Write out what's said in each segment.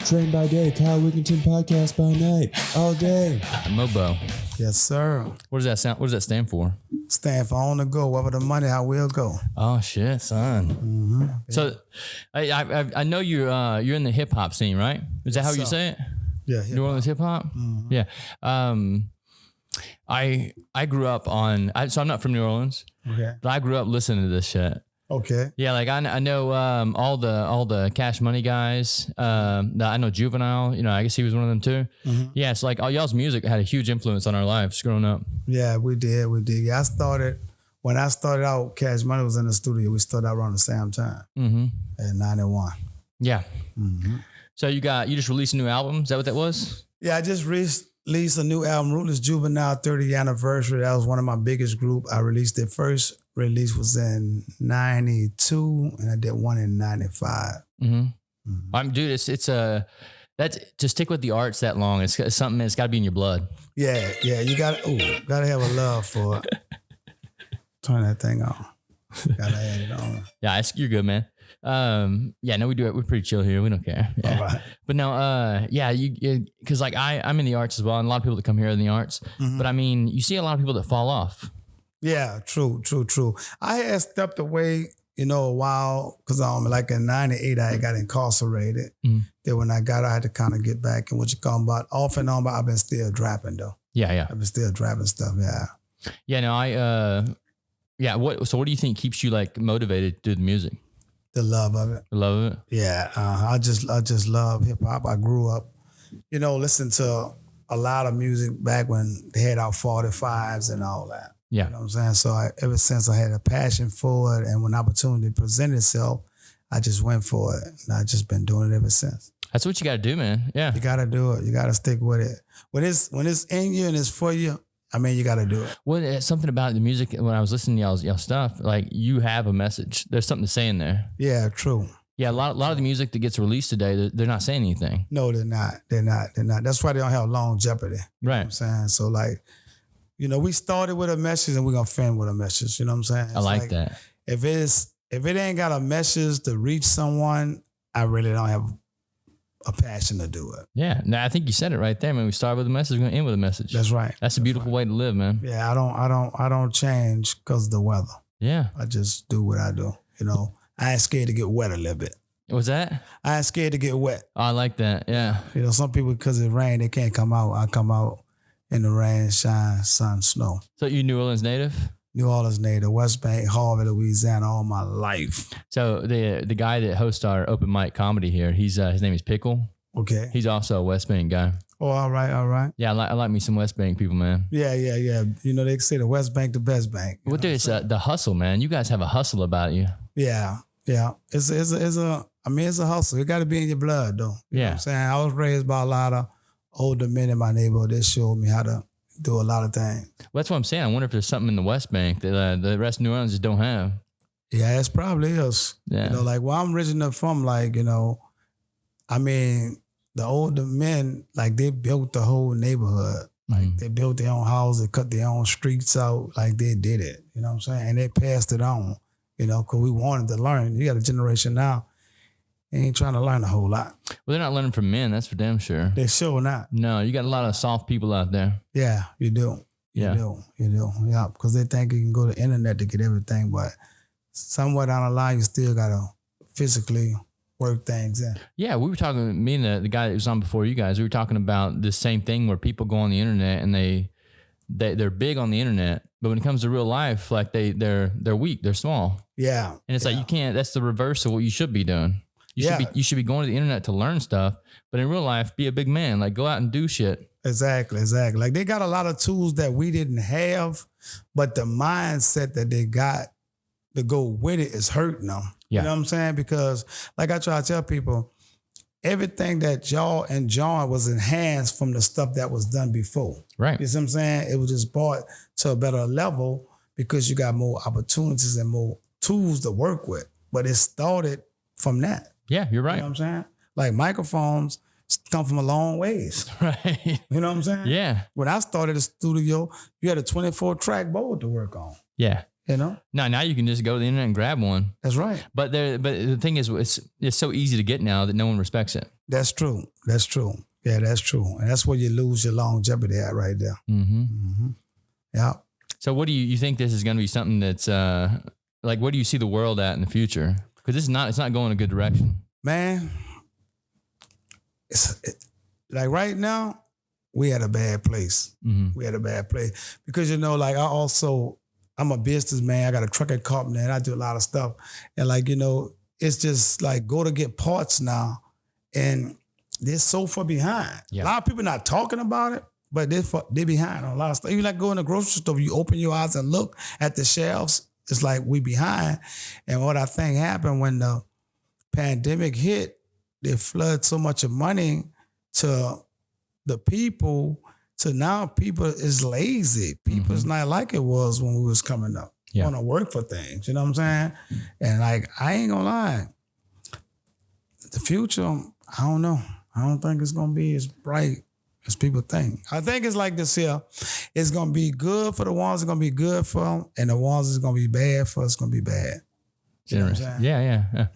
Trained by day, Kyle Wigginton podcast by night, all day. MOBO. Yes, sir. What does that sound? What does that stand for? Stand for on the go. Wherever the money, I will go. Oh shit, son. Mm-hmm. So, I know you're in the hip hop scene, right? Is that how you say it? Yeah, New Orleans hip hop. Mm-hmm. Yeah. I grew up on. So I'm not from New Orleans, Okay. but I grew up listening to this shit. Okay. Yeah, like I know all the Cash Money guys. I know Juvenile. You know, I guess he was one of them too. Mm-hmm. Yeah, it's like all y'all's music had a huge influence on our lives growing up. Yeah, we did. Yeah, when I started out, Cash Money was in the studio. We started out around the same time at 91. Yeah. Mm-hmm. So you just released a new album. Is that what that was? Yeah, I just released a new album, Ruthless Juvenile 30th anniversary. That was one of my biggest group. I released it first. Release was in 92 and I did one in 95. Dude, it's that's to stick with the arts that long. It's something that's got to be in your blood. Yeah, you gotta have a love for it. Turn that thing on. Gotta add it on. Yeah, you're good, man. Yeah, no, we do it. We're pretty chill here. We don't care. Yeah. All right. But no, yeah, because like I'm in the arts as well, and a lot of people that come here are in the arts. Mm-hmm. But I mean, you see a lot of people that fall off. Yeah, true. I had stepped away, a while because like in 98, I got incarcerated. Mm-hmm. Then when I got out, I had to kind of get back and what you call about off and on, but I've been still rapping though. Yeah. I've been still rapping stuff. Yeah. Yeah, no, So what do you think keeps you like motivated to do the music? The love of it. The love of it? Yeah. I just love hip hop. I grew up, listening to a lot of music back when they had out 45s and all that. Yeah. You know what I'm saying? So ever since I had a passion for it and when opportunity presented itself, I just went for it. And I've just been doing it ever since. That's what you got to do, man. Yeah. You got to do it. You got to stick with it. When it's in you and it's for you, I mean, you got to do it. Well, it's something about the music. When I was listening to y'all stuff, like you have a message. There's something to say in there. Yeah, true. Yeah, a lot of the music that gets released today, they're not saying anything. No, they're not. They're not. That's why they don't have longevity. You know what I'm saying? So like, we started with a message and we're going to finish with a message. You know what I'm saying? I like that. If it ain't got a message to reach someone, I really don't have a passion to do it. Yeah. No, I think you said it right there, man. We start with a message, we're going to end with a message. That's right. That's a beautiful way to live, man. Yeah, I don't change because of the weather. Yeah. I just do what I do. I ain't scared to get wet a little bit. What's that? I ain't scared to get wet. Oh, I like that. Yeah. Some people, because it rain, they can't come out. I come out in the rain, shine, sun, snow. So you New Orleans native? New Orleans native, West Bank, Harvey, Louisiana, all my life. So the guy that hosts our open mic comedy here, his name is Pickle. Okay. He's also a West Bank guy. Oh, all right. Yeah, I like me some West Bank people, man. Yeah. They say the West Bank, the best bank. Well, dude, it's the hustle, man. You guys have a hustle about you. Yeah. It's a hustle. It got to be in your blood, though. You know what I'm saying? I was raised by a lot of older men in my neighborhood that showed me how to do a lot of things. Well, that's what I'm saying. I wonder if there's something in the West Bank that the rest of New Orleans just don't have. Yeah, it's probably is. Yeah. Like where I'm originally from, like, the older men, like they built the whole neighborhood. Like they built their own houses, they cut their own streets out, like they did it. You know what I'm saying? And they passed it on, because we wanted to learn. You got a generation now, they ain't trying to learn a whole lot. Well, they're not learning from men, that's for damn sure. They're sure not. No, you got a lot of soft people out there. Yeah, you do. Yeah. You do. Yeah, because they think you can go to the internet to get everything, but somewhere down the line, you still got to physically work things in. Yeah, we were talking, me and the guy that was on before you guys, we were talking about the same thing where people go on the internet and they're big on the internet, but when it comes to real life, like they're weak, they're small. Yeah. And it's like you can't, that's the reverse of what you should be doing. You should be going to the internet to learn stuff, but in real life, be a big man, like go out and do shit. Exactly. Like they got a lot of tools that we didn't have, but the mindset that they got to go with it is hurting them. Yeah. You know what I'm saying? Because like I try to tell people, everything that y'all and John was enhanced from the stuff that was done before. Right. You see what I'm saying? It was just brought to a better level because you got more opportunities and more tools to work with. But it started from that. Yeah, you're right. You know what I'm saying? Like microphones come from a long ways. Right. You know what I'm saying? Yeah. When I started the studio, you had a 24-track board to work on. Yeah. You know? Now you can just go to the internet and grab one. That's right. But the thing is, it's so easy to get now that no one respects it. That's true. That's true. Yeah, that's true. And that's where you lose your longevity at right there. Mm-hmm. Mm-hmm. Yeah. So what do you think this is going to be something that's like, where do you see the world at in the future? Because it's not going a good direction. Man, like right now, we at a bad place. Mm-hmm. We at a bad place. Because, like I'm a businessman. I got a trucking company and I do a lot of stuff. And it's just like go to get parts now and they're so far behind. Yeah. A lot of people not talking about it, but they're behind on a lot of stuff. Even like go in the grocery store, you open your eyes and look at the shelves, it's like we behind. And what I think happened when the pandemic hit, they flooded so much of money to the people. So now people is lazy. People is not like it was when we was coming up. Yeah. Want to work for things, you know what I'm saying? And I ain't gonna lie. The future, I don't know. I don't think it's gonna be as bright as people think. I think it's like this here. It's gonna be good for the ones that's gonna be good for them, and the ones that's gonna be bad for us gonna be bad. You know what I'm saying? Yeah.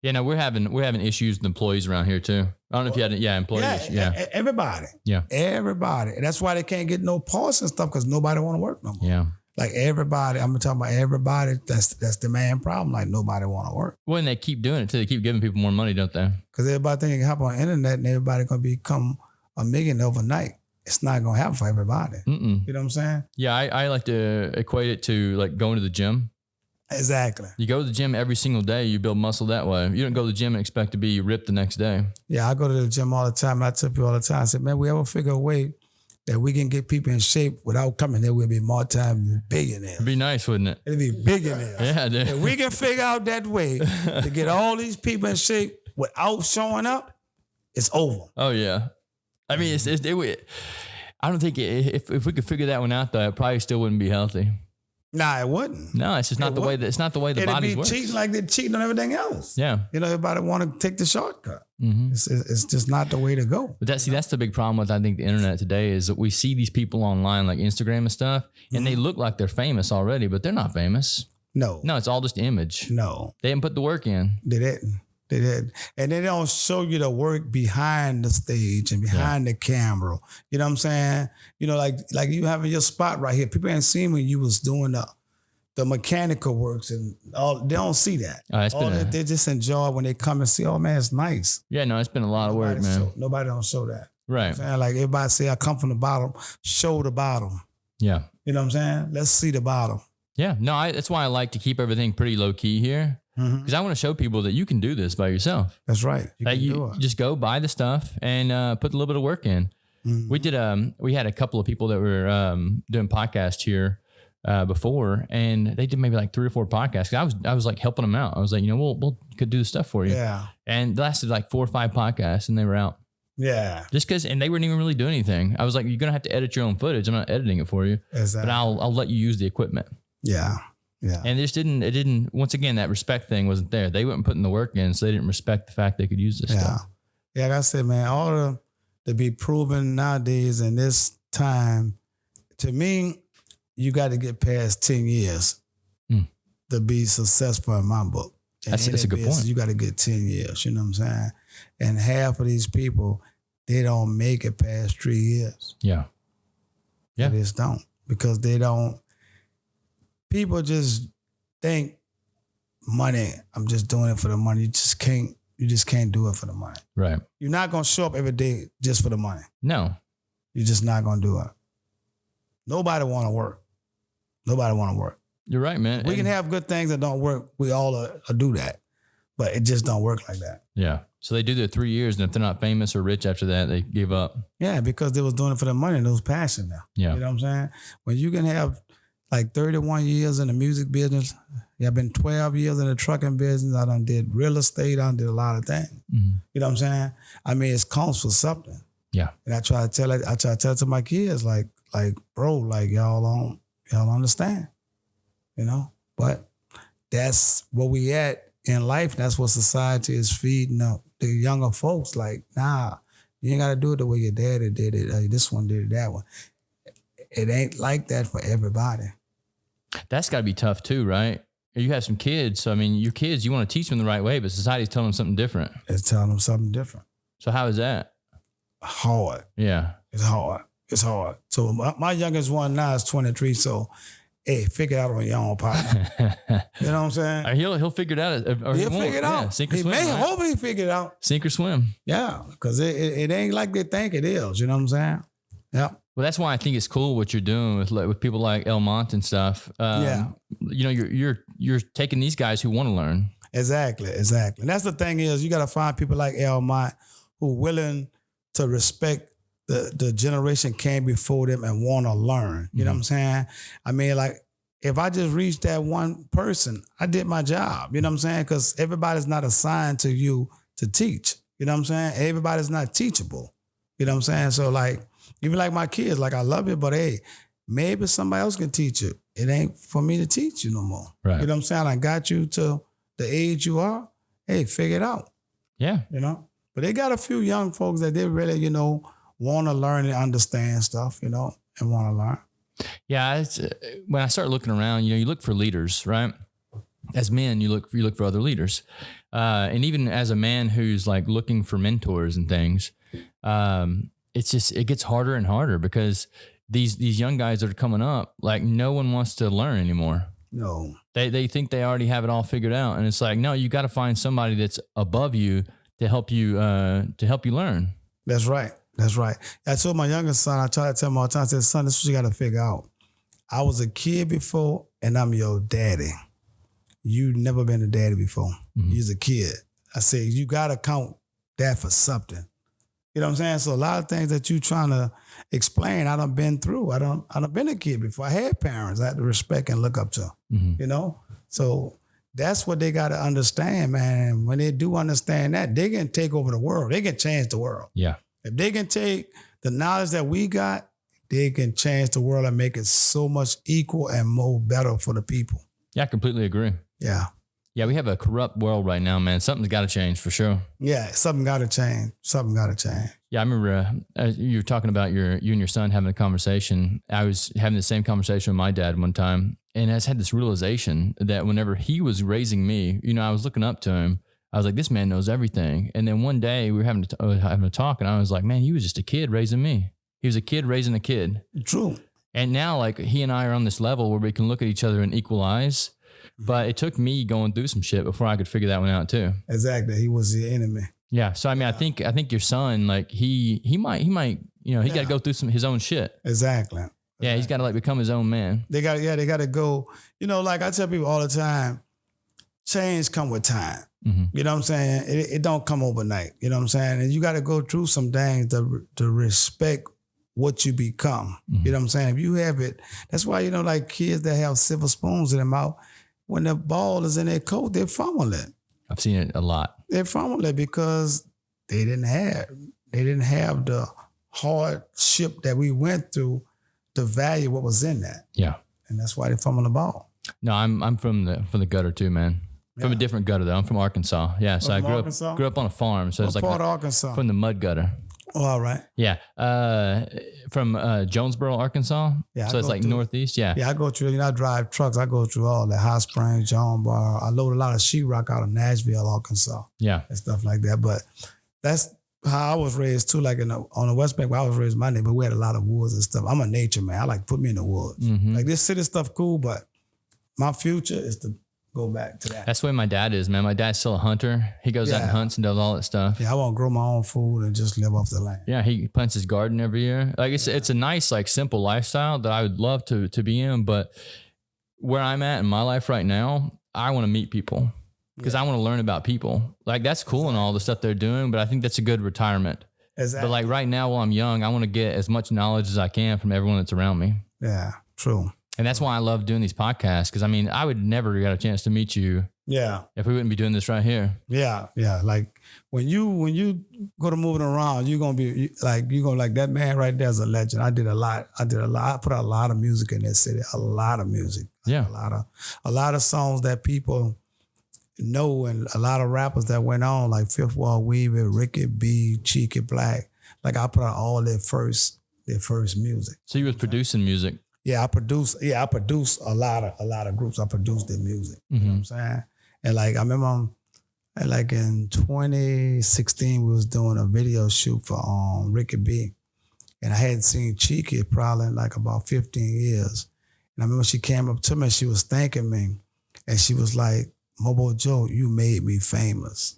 Yeah, no, we're having issues with employees around here too. I don't know if you had employees. Yeah. Everybody. Yeah. Everybody. And that's why they can't get no parts and stuff because nobody want to work no more. Yeah. Like everybody, I'm talking about everybody. That's the main problem. Like nobody want to work. Well, and they keep doing it too. They keep giving people more money, don't they? Because everybody think it can happen on the internet and everybody gonna become a millionaire overnight. It's not gonna happen for everybody. Mm-mm. You know what I'm saying? Yeah, I like to equate it to like going to the gym. Exactly. You go to the gym every single day, you build muscle that way. You don't go to the gym and expect to be ripped the next day. Yeah, I go to the gym all the time. And I tell people all the time, I said, man, we ever figure a way that we can get people in shape without coming there, we'll be multi-billionaires. It'd be nice, wouldn't it? It'd be billionaires. Yeah, dude. If we can figure out that way to get all these people in shape without showing up, it's over. Oh, yeah. I mean, I don't think if we could figure that one out, though, it probably still wouldn't be healthy. Nah, it wouldn't. No, it's just not the way that it's not the way the body works. It'd be cheating like they're cheating on everything else. Yeah. Everybody want to take the shortcut. Mm-hmm. It's just not the way to go. But that's the big problem with, I think, the internet today is that we see these people online like Instagram and stuff, and they look like they're famous already, but they're not famous. No, it's all just image. No. They didn't put the work in. They didn't. And they don't show you the work behind the stage and behind the camera. You know what I'm saying? Like you having your spot right here. People ain't seen when you was doing the mechanical works and all. They don't see that. They just enjoy when they come and see, oh man, it's nice. Yeah, no, it's been a lot of work, man. Nobody don't show that. Right. You know like everybody say, I come from the bottom, show the bottom. Yeah. You know what I'm saying? Let's see the bottom. Yeah. No, that's why I like to keep everything pretty low key here. Because I want to show people that you can do this by yourself. That's right. You just go buy the stuff and put a little bit of work in. Mm-hmm. We had a couple of people that were doing podcasts here before, and they did maybe like 3 or 4 podcasts. I was like helping them out. I was like, we'll could do the stuff for you. Yeah. And it lasted like 4 or 5 podcasts, and they were out. Yeah. Just because, and they weren't even really doing anything. I was like, you're gonna have to edit your own footage. I'm not editing it for you. Exactly. But I'll let you use the equipment. Yeah. Yeah. And it didn't, once again, that respect thing wasn't there. They weren't putting the work in, so they didn't respect the fact they could use this stuff. Yeah, like I said, man, all to be proven nowadays in this time, to me, you got to get past 10 years to be successful in my book. That's a good point. You got to get 10 years, you know what I'm saying? And half of these people, they don't make it past 3 years. Yeah. Yeah. They just don't, because people just think money, I'm just doing it for the money. You just can't do it for the money. Right. You're not going to show up every day just for the money. No. You're just not going to do it. Nobody want to work. Nobody want to work. You're right, man. We can have good things that don't work. We all do that. But it just don't work like that. Yeah. So they do their 3 years, and if they're not famous or rich after that, they give up. Yeah, because they was doing it for the money and it was passion now. Yeah. You know what I'm saying? When you can have like 31 years in the music business, I've been 12 years in the trucking business. I done did real estate. I done did a lot of things. Mm-hmm. You know what I'm saying? I mean, it counts for something. Yeah. And I try to tell it to my kids, like, bro, like y'all don't understand, but that's where we at in life. That's what society is feeding the younger folks. Like, nah, you ain't got to do it the way your daddy did it. This one did it, that one. It ain't like that for everybody. That's got to be tough too, right? You have some kids. So, I mean, your kids, you want to teach them the right way, but society's telling them something different. It's telling them something different. So how is that? Hard. Yeah. It's hard. It's hard. So my youngest one now is 23. So, hey, figure it out on your own, partner. You know what I'm saying? He'll figure it out. Or He'll figure it out. Sink or He swim. may Right? hope he figure it out. Sink or swim. Yeah, because it ain't like they think it is. You know what I'm saying? Yeah. Well, that's why I think it's cool what you're doing with people like El Mont and stuff. You know, you're taking these guys who want to learn. Exactly. And that's the thing is, you got to find people like El Mont who willing to respect the generation came before them and want to learn. You know what I'm saying? I mean, like, if I just reached that one person, I did my job. You know what I'm saying? Because everybody's not assigned to you to teach. You know what I'm saying? Everybody's not teachable. You know what I'm saying? So, like, even like my kids, like, I love it, but hey, maybe somebody else can teach you. It ain't for me to teach you no more. Right. You know what I'm saying? I got you to the age you are. Hey, figure it out. Yeah. You know? But they got a few young folks that they really, you know, want to learn and understand stuff, you know, and want to learn. Yeah. It's, when I start looking around, you know, you look for leaders, right? As men, you look for other leaders. And even as a man who's like looking for mentors and things, it gets harder and harder because these young guys that are coming up, like no one wants to learn anymore. No. They think they already have it all figured out. And it's like, no, you got to find somebody that's above you to help you learn. That's right. I told my youngest son, I try to tell him all the time, I said, son, this is what you got to figure out. I was a kid before and I'm your daddy. You never been a daddy before. You was a kid. I said, you got to count that for something. You know what I'm saying? So a lot of things that you trying to explain, I done been through. I done been a kid before. I had parents I had to respect and look up to, you know? So that's what they got to understand, man. When they do understand that, they can take over the world. They can change the world. Yeah. If they can take the knowledge that we got, they can change the world and make it so much equal and more better for the people. Yeah, I completely agree. Yeah. Yeah, we have a corrupt world right now, man. Something's got to change for sure. Yeah, something got to change. Yeah, I remember you were talking about you and your son having a conversation. I was having the same conversation with my dad one time, and I just had this realization that whenever he was raising me, you know, I was looking up to him. I was like, this man knows everything. And then one day we were having a talk, and I was like, man, he was just a kid raising me. He was a kid raising a kid. True. And now, like, he and I are on this level where we can look at each other and equal eyes. But it took me going through some shit before I could figure that one out too. Exactly. He was the enemy. Yeah. So I mean, I think your son, like he might, you know, he got to go through his own shit. Exactly. Yeah, he's got to like become his own man. They got to go. You know, like I tell people all the time, change come with time. You know what I'm saying? It don't come overnight. You know what I'm saying? And you got to go through some things to respect what you become. You know what I'm saying? If you have it, that's why, you know, like kids that have silver spoons in their mouth, when the ball is in their coat, they fumble it. I've seen it a lot. They fumble it because they didn't have the hardship that we went through to value what was in that. Yeah. And that's why they fumble the ball. No, I'm from the gutter too, man. From a different gutter though. I'm from Arkansas. Yeah. So I grew up on a farm. So What it's like part of Arkansas? from the mud gutter. Oh, all right. Yeah. From Jonesboro, Arkansas. Yeah, so it's like northeast. Yeah. Yeah, I go through, you know, I drive trucks. I go through all that, Hot Springs, Jonesboro. I load a lot of sheetrock out of Nashville, Arkansas. Yeah. And stuff like that. But that's how I was raised too. Like on the West Bank where I was raised, my neighborhood, we had a lot of woods and stuff. I'm a nature man. I like put me in the woods. Like this city stuff cool, but my future is to go back to that. That's the way my dad is, man. My dad's still a hunter. He goes out and hunts and does all that stuff. Yeah, I want to grow my own food and just live off the land. Yeah, he plants his garden every year. Like it's a nice, like simple lifestyle that I would love to be in. But where I'm at in my life right now, I want to meet people because I want to learn about people. Like that's cool and all the stuff they're doing, but I think that's a good retirement. Exactly. But like right now while I'm young, I want to get as much knowledge as I can from everyone that's around me. Yeah, true. And that's why I love doing these podcasts. Cause I mean, I would never get a chance to meet you. Yeah. If we wouldn't be doing this right here. Yeah. Yeah. Like when you go to moving around, you're going to be like that man right there is a legend. I did a lot. I put out a lot of music in this city, a lot of music. Yeah. A lot of songs that people know and a lot of rappers that went on like Fifth Wall Weaver, Ricky B, Cheeky Black. Like I put out all their first music. So you was producing music. I produce a lot of groups. I produce their music. You know what I'm saying? And like I remember like in 2016 we was doing a video shoot for Ricky B. And I hadn't seen Cheeky probably in like about 15 years. And I remember she came up to me and she was thanking me. And she was like, MOBO Joe, you made me famous.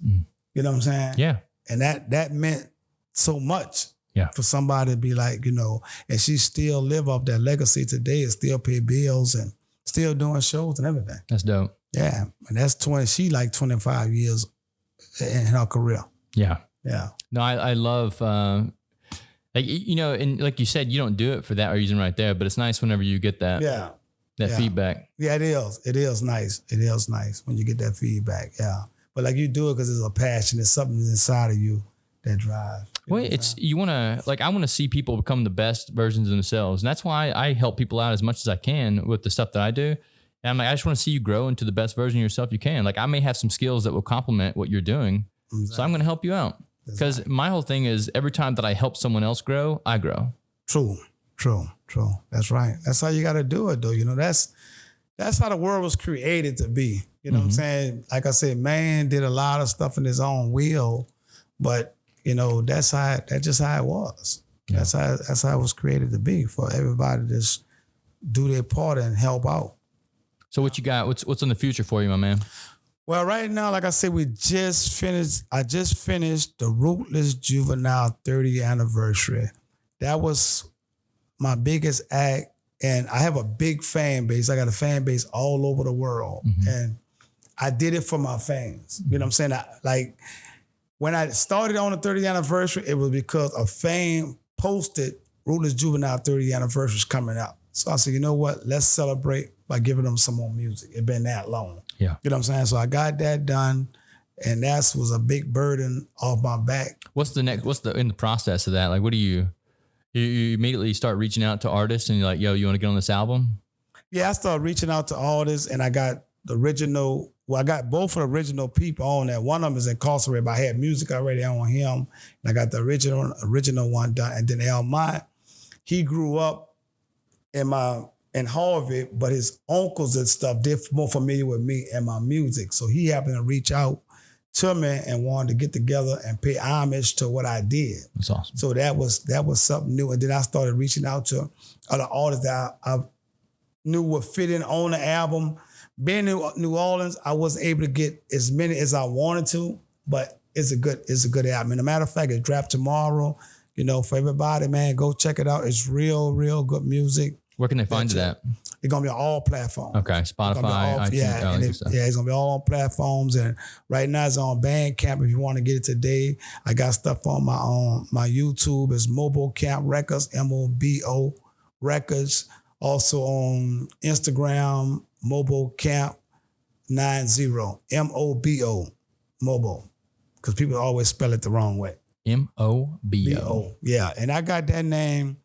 You know what I'm saying? Yeah. And that meant so much for somebody to be like, you know, and she still live off that legacy today and still pay bills and still doing shows and everything. That's dope. Yeah. And that's she like 25 years in her career. Yeah. Yeah. No, I love, like, you know, and like you said, you don't do it for that reason right there, but it's nice whenever you get that. That feedback. Yeah, it is. It is nice. It is nice when you get that feedback. Yeah. But like you do it because it's a passion. It's something inside of you that drives. Well, you want to, like, I want to see people become the best versions of themselves. And that's why I help people out as much as I can with the stuff that I do. And I'm like, I just want to see you grow into the best version of yourself you can. Like, I may have some skills that will complement what you're doing. Exactly. So I'm going to help you out. Because my whole thing is every time that I help someone else grow, I grow. True. That's right. That's how you got to do it, though. You know, that's how the world was created to be. You know what I'm saying? Like I said, man did a lot of stuff in his own will, but you know, that's just how it was. Yeah. That's how it was created to be, for everybody to just do their part and help out. So what you got? What's in the future for you, my man? Well, right now, like I said, I just finished the Ruthless Juvenile 30th anniversary. That was my biggest act, and I have a big fan base. I got a fan base all over the world, and I did it for my fans. You know what I'm saying? When I started on the 30th anniversary, it was because a fan posted Ruthless Juvenile 30th anniversary is coming out. So I said, you know what? Let's celebrate by giving them some more music. It's been that long. Yeah. You know what I'm saying? So I got that done, and that was a big burden off my back. What's in the process of that? Like, what do you immediately start reaching out to artists and you're like, yo, you want to get on this album? Yeah, I started reaching out to artists, and I got I got both of the original people on there. One of them is incarcerated, but I had music already on him, and I got the original one done. And then El Mott, he grew up in Harvard, but his uncles and stuff, they're more familiar with me and my music. So he happened to reach out to me and wanted to get together and pay homage to what I did. That's awesome. So that was something new. And then I started reaching out to other artists that I knew would fit in on the album. Being in New Orleans, I wasn't able to get as many as I wanted to, but it's a good album. And a matter of fact, it dropped tomorrow. You know, for everybody, man, go check it out. It's real, real good music. Where can they find that? It's gonna be on all platforms. Okay, Spotify, iTunes. It's gonna be all on platforms. And right now it's on Bandcamp if you want to get it today. I got stuff on my YouTube. It's MOBO Camp Records, MOBO Records. Also on Instagram, MOBO Camp 90, MOBO, MOBO, because people always spell it the wrong way. MOBO. Yeah, and I got that name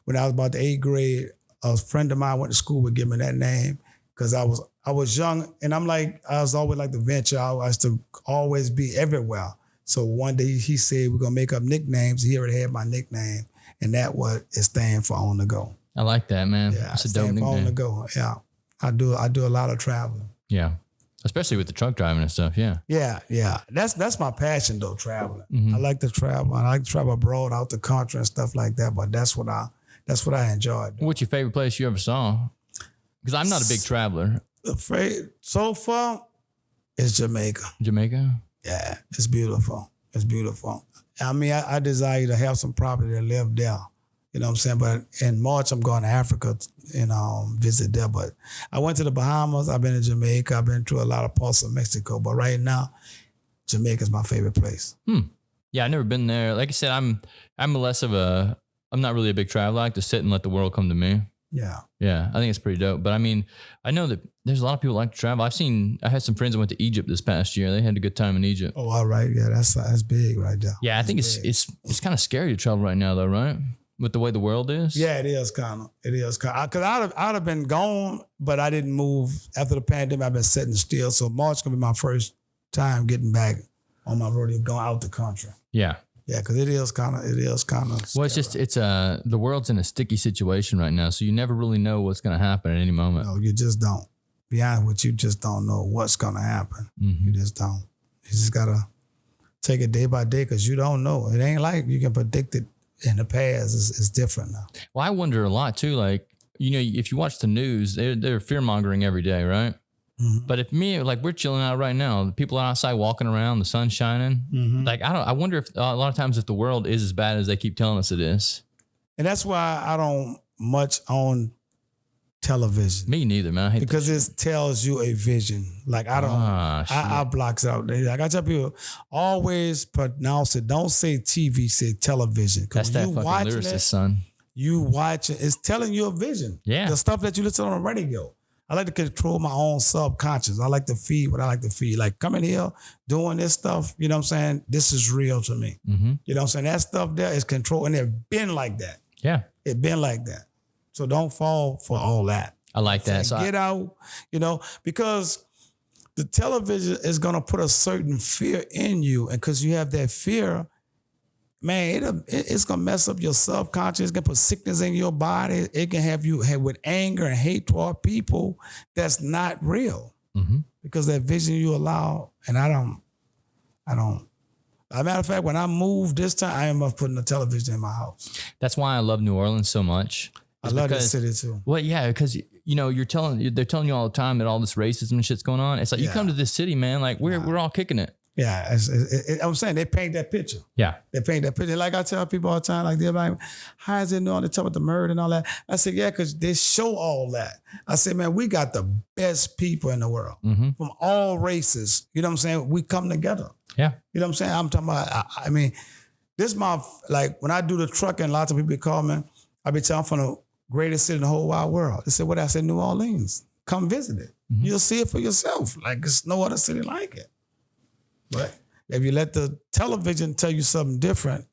when I was about the 8th grade. A friend of mine went to school would give me that name because I was young, and I was always like the venture. I used to always be everywhere. So one day he said, we're gonna make up nicknames. He already had my nickname, and that what it stands for, On the Go. I like that, man. Yeah, it's a dope nickname. On the Go. Yeah, I do a lot of traveling. Yeah, especially with the truck driving and stuff. Yeah. Yeah. That's my passion though, traveling. I like to travel. I like to travel abroad, out the country and stuff like that. But that's what I enjoyed. What's your favorite place you ever saw? Because I'm not a big traveler. So far, it's Jamaica. Jamaica? Yeah, it's beautiful. It's beautiful. I mean, I desire to have some property to live there. You know what I'm saying? But in March, I'm going to Africa and visit there. But I went to the Bahamas. I've been to Jamaica. I've been to a lot of parts of Mexico. But right now, Jamaica's my favorite place. Yeah, I've never been there. Like I said, I'm not really a big traveler. I like to sit and let the world come to me. Yeah. Yeah, I think it's pretty dope. But I mean, I know that there's a lot of people that like to travel. I had some friends that went to Egypt this past year. They had a good time in Egypt. Oh, all right. Yeah, that's big right there. Yeah, I think it's kind of scary to travel right now though, right? With the way the world is. Yeah, it is kind of. Because I'd have been gone, but I didn't move. After the pandemic, I've been sitting still. So March going to be my first time getting back on my road, going out the country. Yeah. Yeah, because it is kind of. Well, it's the world's in a sticky situation right now, so you never really know what's going to happen at any moment. No, you just don't. Beyond what you just don't know what's going to happen. Mm-hmm. You just don't. You just gotta take it day by day because you don't know. It ain't like you can predict it in the past. It's different now. Well, I wonder a lot too. Like, you know, if you watch the news, they're fear mongering every day, right? Mm-hmm. But if we're chilling out right now, the people outside walking around, the sun's shining. Mm-hmm. Like, I wonder if a lot of times if the world is as bad as they keep telling us it is. And that's why I don't much own television. Me neither, man. I hate because it tells you a vision. Like I don't, I blocks out. Like I tell people, always pronounce it. Don't say TV, say television. That's that fucking lyricist, son. You watch it. It's telling you a vision. Yeah. The stuff that you listen on the radio. I like to control my own subconscious. I like to feed what I like to feed. Like coming here, doing this stuff, you know what I'm saying? This is real to me. Mm-hmm. You know what I'm saying? That stuff there is control. And it's been like that. Yeah. It's been like that. So don't fall for all that. I like that. So get out, you know, because the television is going to put a certain fear in you. And because you have that fear, man, it's going to mess up your subconscious. It's going to put sickness in your body. It can have you with anger and hate toward people that's not real. Mm-hmm. Because that vision you allow, and I don't. As a matter of fact, when I moved this time, I am putting the television in my house. That's why I love New Orleans so much. I love that city too. Well, yeah, because you know they're telling you all the time that all this racism and shit's going on. It's like you come to this city, man. Like we're all kicking it. Yeah, I'm saying they paint that picture. Yeah, they paint that picture. Like I tell people all the time, like they're like, "How is it knowing they talk about the murder and all that?" I said, "Yeah, because they show all that." I said, "Man, we got the best people in the world from all races." You know what I'm saying? We come together. Yeah, you know what I'm saying? I'm talking about. I mean, this my like when I do the trucking, lots of people call me. I be telling them from the greatest city in the whole wide world. They said, "What?" I said, "New Orleans. Come visit it. Mm-hmm. You'll see it for yourself. Like there's no other city like it." But if you let the television tell you something different,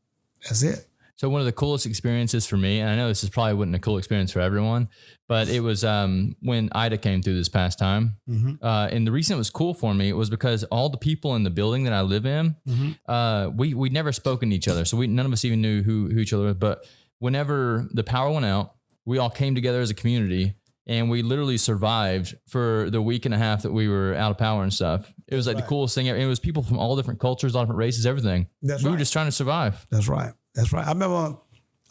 that's it. So one of the coolest experiences for me, and I know this is probably wasn't a cool experience for everyone, but it was when Ida came through this past time. Mm-hmm. And the reason it was cool for me was because all the people in the building that I live in, we'd never spoken to each other. So none of us even knew who each other was. But whenever the power went out, we all came together as a community. And we literally survived for the week and a half that we were out of power and stuff. It was like the coolest thing. It was people from all different cultures, all different races, everything. We were just trying to survive. That's right. That's right. I remember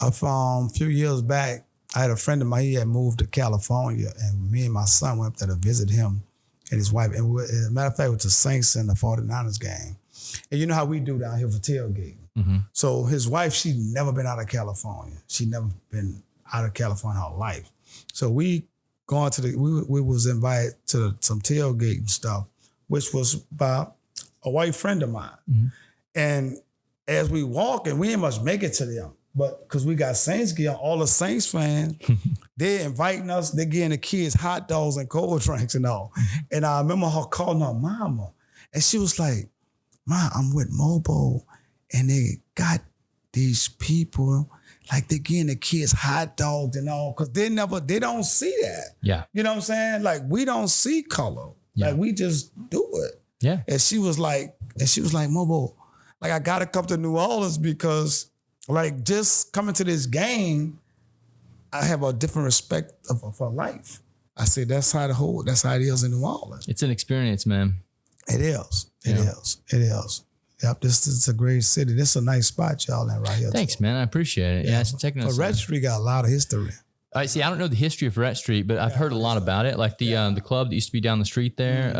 a few years back, I had a friend of mine. He had moved to California, and me and my son went up there to visit him and his wife. And as a matter of fact, it was the Saints and the 49ers game. And you know how we do down here for tailgating. Mm-hmm. So his wife, she'd never been out of California. She'd never been out of California her life. So we was invited to some tailgating stuff, which was by a white friend of mine. Mm-hmm. And as we walking, we ain't much make it to them. But because we got Saints gear, all the Saints fans, they're inviting us, they're getting the kids hot dogs and cold drinks and all. And I remember her calling her mama. And she was like, "Mom, I'm with MOBO. And they got these people, like they're getting the kids hot dogs and all, because they don't see that. Yeah. You know what I'm saying? Like we don't see color. Yeah. Like we just do it. Yeah. And she was like, "MOBO, like I gotta come to New Orleans because like just coming to this game, I have a different respect for life." I said, that's how it is in New Orleans. It's an experience, man. It is. It is. Yep, this is a great city. This is a nice spot y'all in right here. Thanks, man. I appreciate it. Yeah, it's taking us. Red Street got a lot of history. I see. I don't know the history of Red Street, but I've heard a lot about it. Like the club that used to be down the street there.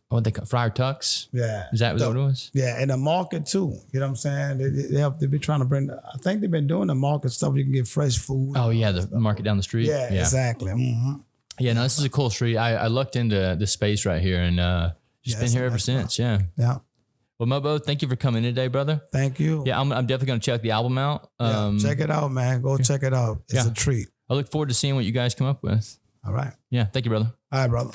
What they call Friar Tuck's. Yeah, is that what it was? Yeah, and the market too. You know what I'm saying? They be trying to bring. I think they've been doing the market stuff. You can get fresh food. Oh yeah, the market down the street. Yeah. Exactly. Mm-hmm. Yeah, no, this is a cool street. I looked into this space right here and just been here ever since. Yeah. Yeah. Well, MOBO, thank you for coming in today, brother. Thank you. Yeah, I'm definitely going to check the album out. Check it out, man. Go check it out. It's a treat. I look forward to seeing what you guys come up with. All right. Yeah, thank you, brother. All right, brother.